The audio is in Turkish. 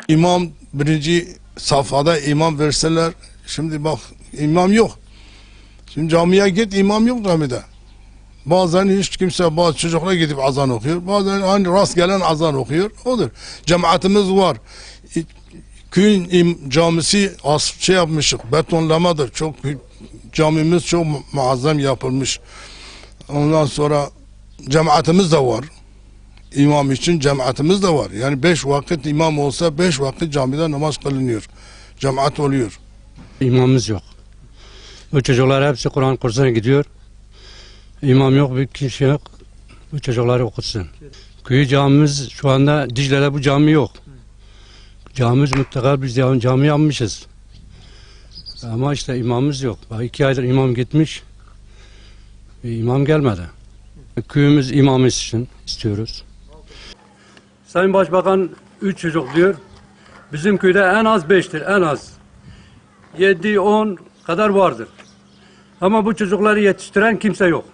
İmam birinci safhada imam verseler, şimdi bak imam yok. Şimdi camiye git, imam yok camide. Bazen hiç kimse, bazı çocuklar gidip azan okuyor. Bazen hani rast gelen azan okuyor. Odur. Cemaatimiz var. Köyün camisi şey yapmışık, betonlamadır. Çok camimiz çok muazzam yapılmış. Ondan sonra cemaatimiz de var. İmam için cemaatimiz de var. Yani 5 vakit imam olsa 5 vakit camide namaz kılınıyor. Cemaat oluyor. İmamımız yok. Bu çocuklar hepsi Kur'an kursuna gidiyor. İmam yok, bir kişi yok. Bu çocukları okutsun. Köy camimiz şu anda Dicle'de bu cami yok. Camimiz mutlaka biz cami yapmışız. Ama işte imamımız yok. Bak 2 aydır imam gitmiş. İmam gelmedi. Köyümüz imamı için istiyoruz. Sayın Başbakan 3 çocuk diyor. Bizim köyde en az 5'tir, en az. 7-10 kadar vardır. Ama bu çocukları yetiştiren kimse yok.